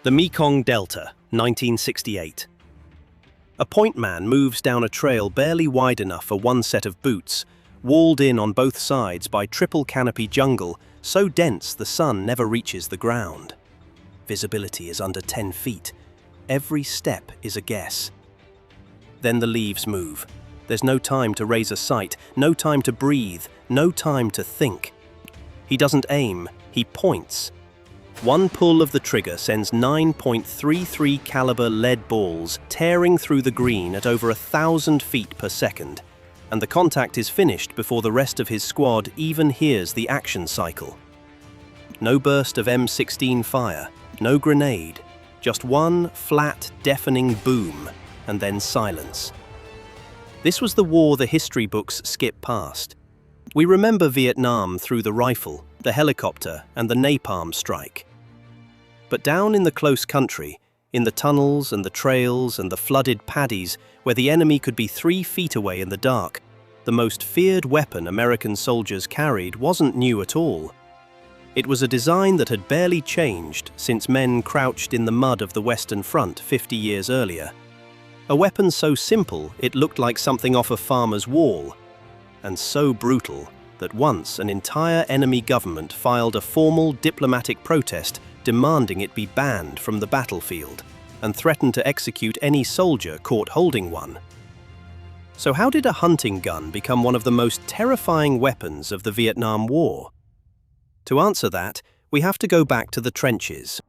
The Mekong Delta, 1968. A point man moves down a trail barely wide enough for one set of boots, walled in on both sides by triple canopy jungle so dense the sun never reaches the ground. Visibility is under 10 feet. Every step is a guess. Then the leaves move. There's no time to raise a sight, no time to breathe, no time to think. He doesn't aim, he points. One pull of the trigger sends 9.33 caliber lead balls tearing through the green at over 1,000 feet per second, and the contact is finished before the rest of his squad even hears the action cycle. No burst of M16 fire, no grenade, just one flat, deafening boom, and then silence. This was the war the history books skip past. We remember Vietnam through the rifle, the helicopter, and the napalm strike. But down in the close country, in the tunnels and the trails and the flooded paddies where the enemy could be 3 feet away in the dark, the most feared weapon American soldiers carried wasn't new at all. It was a design that had barely changed since men crouched in the mud of the Western Front 50 years earlier. A weapon so simple it looked like something off a farmer's wall, and so brutal that once an entire enemy government filed a formal diplomatic protest demanding it be banned from the battlefield and threatened to execute any soldier caught holding one. So how did a hunting gun become one of the most terrifying weapons of the Vietnam War? To answer that, we have to go back to the trenches.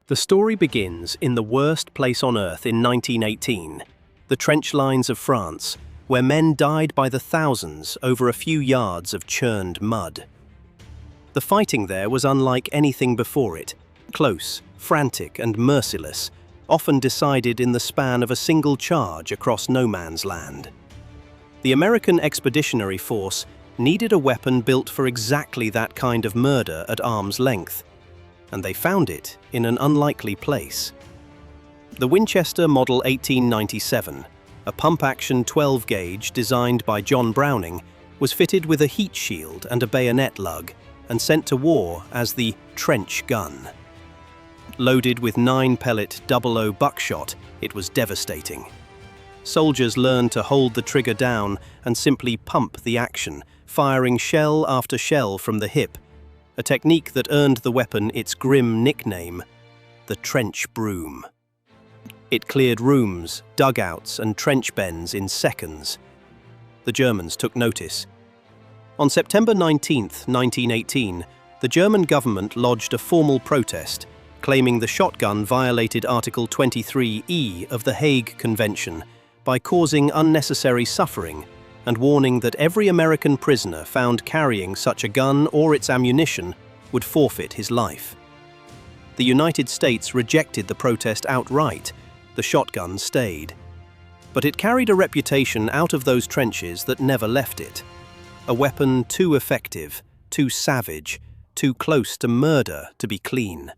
The story begins in the worst place on earth in 1918, the trench lines of France, where men died by the thousands over a few yards of churned mud. The fighting there was unlike anything before it, close, frantic, and merciless, often decided in the span of a single charge across no man's land. The American Expeditionary Force needed a weapon built for exactly that kind of murder at arm's length, and they found it in an unlikely place. The Winchester Model 1897, a pump-action 12-gauge designed by John Browning, was fitted with a heat shield and a bayonet lug and sent to war as the trench gun. Loaded with 9-pellet 00 buckshot, it was devastating. Soldiers learned to hold the trigger down and simply pump the action, firing shell after shell from the hip, a technique that earned the weapon its grim nickname, the trench broom. It cleared rooms, dugouts, and trench bends in seconds. The Germans took notice. On September 19, 1918, the German government lodged a formal protest, claiming the shotgun violated Article 23E of the Hague Convention by causing unnecessary suffering and warning that every American prisoner found carrying such a gun or its ammunition would forfeit his life. The United States rejected the protest outright. The shotgun stayed. But it carried a reputation out of those trenches that never left it. A weapon too effective, too savage, too close to murder to be clean.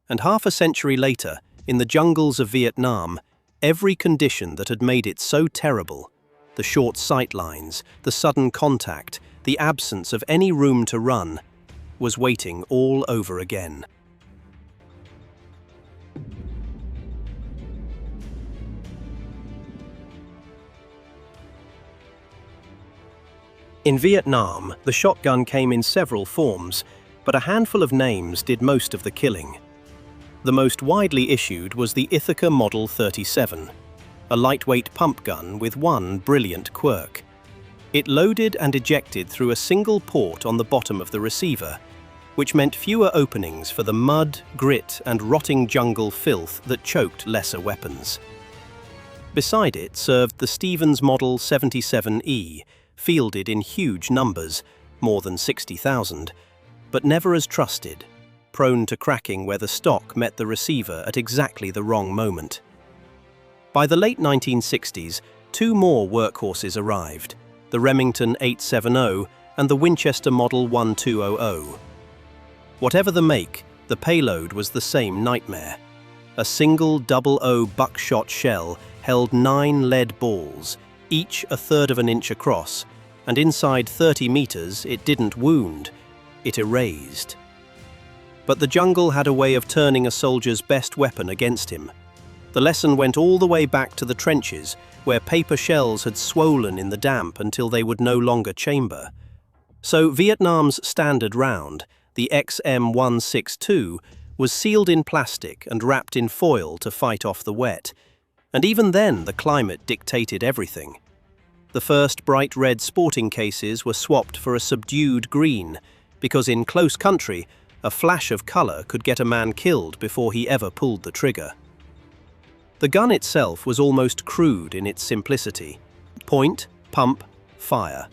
And half a century later, in the jungles of Vietnam, every condition that had made it so terrible, the short sight lines, the sudden contact, the absence of any room to run, was waiting all over again. In Vietnam, the shotgun came in several forms, but a handful of names did most of the killing. The most widely issued was the Ithaca Model 37, a lightweight pump gun with one brilliant quirk. It loaded and ejected through a single port on the bottom of the receiver, which meant fewer openings for the mud, grit, and rotting jungle filth that choked lesser weapons. Beside it served the Stevens Model 77E, fielded in huge numbers, more than 60,000, but never as trusted, prone to cracking where the stock met the receiver at exactly the wrong moment. By the late 1960s, 2 more workhorses arrived, the Remington 870 and the Winchester Model 1200. Whatever the make, the payload was the same nightmare. A single 00 buckshot shell held 9 lead balls, each 1/3 of an inch across, and inside 30 meters it didn't wound, it erased. But the jungle had a way of turning a soldier's best weapon against him. The lesson went all the way back to the trenches, where paper shells had swollen in the damp until they would no longer chamber. So Vietnam's standard round, the XM162, was sealed in plastic and wrapped in foil to fight off the wet. And even then, the climate dictated everything. The first bright red sporting cases were swapped for a subdued green, because in close country, a flash of colour could get a man killed before he ever pulled the trigger. The gun itself was almost crude in its simplicity. Point, pump, fire.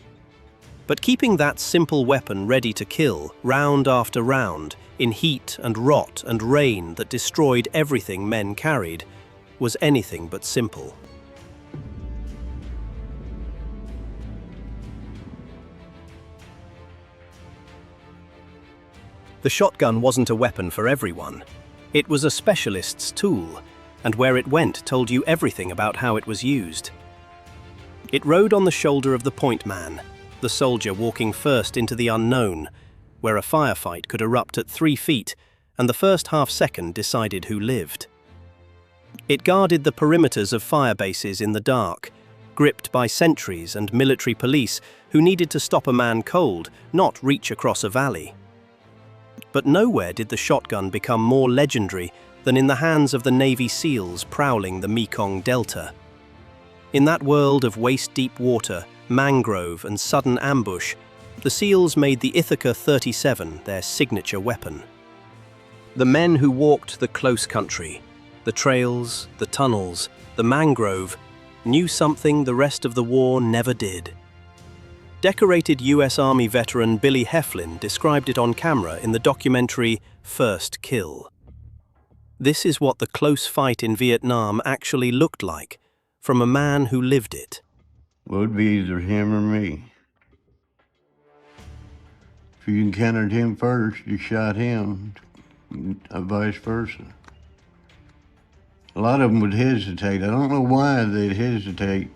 But keeping that simple weapon ready to kill, round after round, in heat and rot and rain that destroyed everything men carried, was anything but simple. The shotgun wasn't a weapon for everyone. It was a specialist's tool, and where it went told you everything about how it was used. It rode on the shoulder of the point man, the soldier walking first into the unknown, where a firefight could erupt at 3 feet, and the first half-second decided who lived. It guarded the perimeters of fire bases in the dark, gripped by sentries and military police who needed to stop a man cold, not reach across a valley. But nowhere did the shotgun become more legendary than in the hands of the Navy SEALs prowling the Mekong Delta. In that world of waist-deep water, mangrove and sudden ambush, the SEALs made the Ithaca 37 their signature weapon. The men who walked the close country, the trails, the tunnels, the mangrove, knew something the rest of the war never did. Decorated US Army veteran Billy Heflin described it on camera in the documentary First Kill. This is what the close fight in Vietnam actually looked like, from a man who lived it. Well, it'd be either him or me. If you encountered him first, you shot him, vice versa. A lot of them would hesitate. I don't know why they'd hesitate.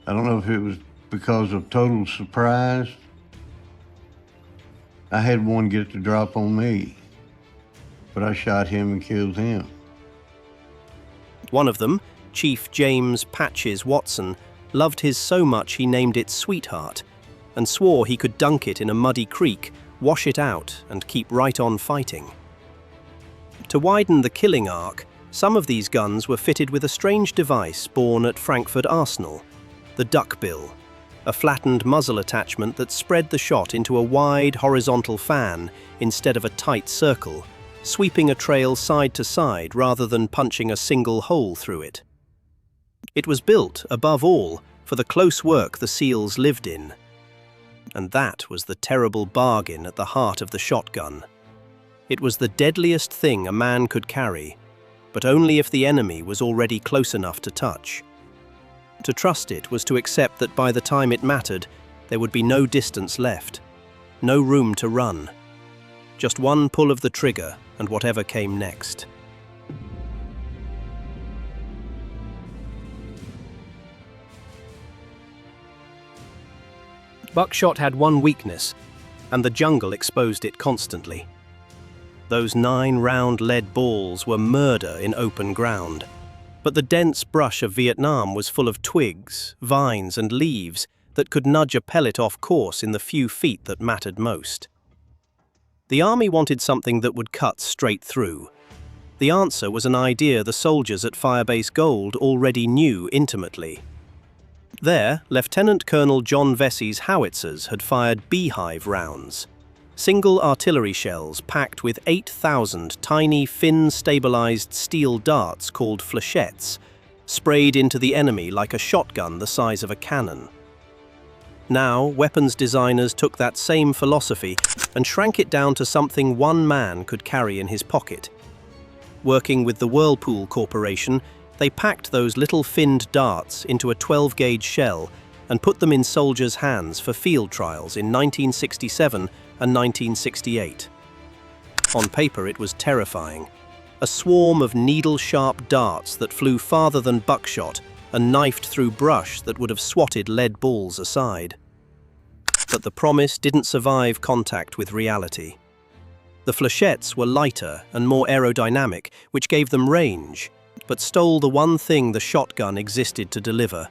I don't know if it was because of total surprise. I had one get the drop on me, but I shot him and killed him. One of them, Chief James Patches Watson, loved his so much he named it Sweetheart, and swore he could dunk it in a muddy creek, wash it out, and keep right on fighting. To widen the killing arc, some of these guns were fitted with a strange device born at Frankfurt Arsenal, the Duckbill, a flattened muzzle attachment that spread the shot into a wide horizontal fan instead of a tight circle, sweeping a trail side to side rather than punching a single hole through it. It was built, above all, for the close work the SEALs lived in. And that was the terrible bargain at the heart of the shotgun. It was the deadliest thing a man could carry, but only if the enemy was already close enough to touch. To trust it was to accept that by the time it mattered, there would be no distance left, no room to run. Just one pull of the trigger and whatever came next. Buckshot had one weakness, and the jungle exposed it constantly. Those 9 round lead balls were murder in open ground. But the dense brush of Vietnam was full of twigs, vines and leaves that could nudge a pellet off course in the few feet that mattered most. The army wanted something that would cut straight through. The answer was an idea the soldiers at Firebase Gold already knew intimately. There, Lieutenant Colonel John Vesey's howitzers had fired beehive rounds, single artillery shells packed with 8,000 tiny fin-stabilized steel darts called flechettes, sprayed into the enemy like a shotgun the size of a cannon. Now, weapons designers took that same philosophy and shrank it down to something one man could carry in his pocket. Working with the Whirlpool Corporation, they packed those little finned darts into a 12-gauge shell and put them in soldiers' hands for field trials in 1967 and 1968. On paper, it was terrifying. A swarm of needle-sharp darts that flew farther than buckshot and knifed through brush that would have swatted lead balls aside. But the promise didn't survive contact with reality. The Flechettes were lighter and more aerodynamic, which gave them range, but stole the one thing the shotgun existed to deliver: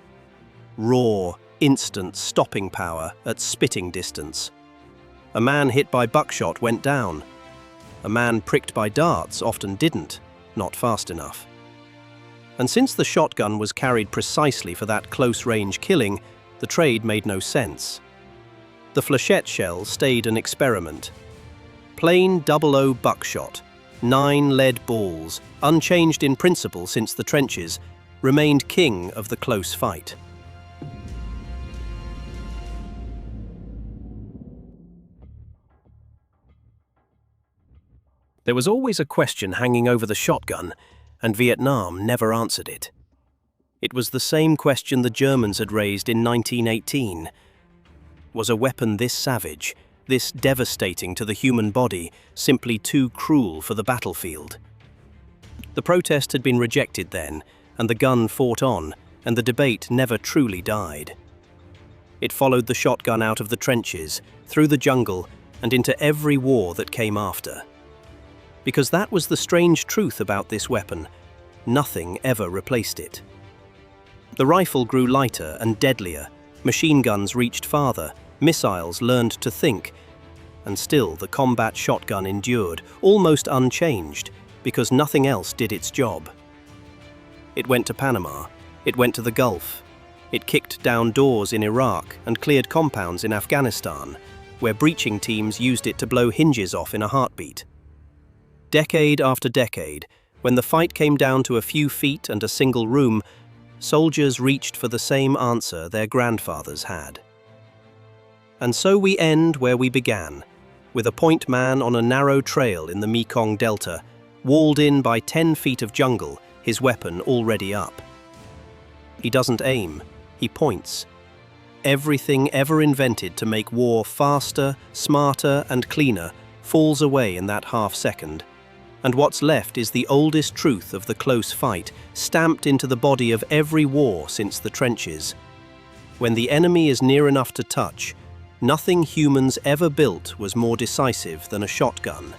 raw, instant stopping power at spitting distance. A man hit by buckshot went down. A man pricked by darts often didn't, not fast enough. And since the shotgun was carried precisely for that close-range killing, the trade made no sense. The flechette shell stayed an experiment. Plain 00 buckshot, 9 lead balls, unchanged in principle since the trenches, remained king of the close fight. There was always a question hanging over the shotgun, and Vietnam never answered it. It was the same question the Germans had raised in 1918. Was a weapon this savage, this devastating to the human body, simply too cruel for the battlefield? The protest had been rejected then, and the gun fought on, and the debate never truly died. It followed the shotgun out of the trenches, through the jungle, and into every war that came after. Because that was the strange truth about this weapon: nothing ever replaced it. The rifle grew lighter and deadlier, machine guns reached farther, missiles learned to think, and still the combat shotgun endured, almost unchanged, because nothing else did its job. It went to Panama, it went to the Gulf, it kicked down doors in Iraq and cleared compounds in Afghanistan, where breaching teams used it to blow hinges off in a heartbeat. Decade after decade, when the fight came down to a few feet and a single room, soldiers reached for the same answer their grandfathers had. And so we end where we began, with a point man on a narrow trail in the Mekong Delta, walled in by 10 feet of jungle, his weapon already up. He doesn't aim, he points. Everything ever invented to make war faster, smarter, and cleaner falls away in that half-second. And what's left is the oldest truth of the close fight, stamped into the body of every war since the trenches. When the enemy is near enough to touch, nothing humans ever built was more decisive than a shotgun.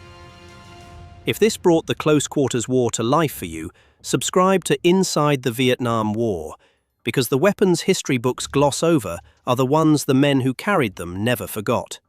If this brought the close quarters war to life for you, subscribe to Inside the Vietnam War, because the weapons history books gloss over are the ones the men who carried them never forgot.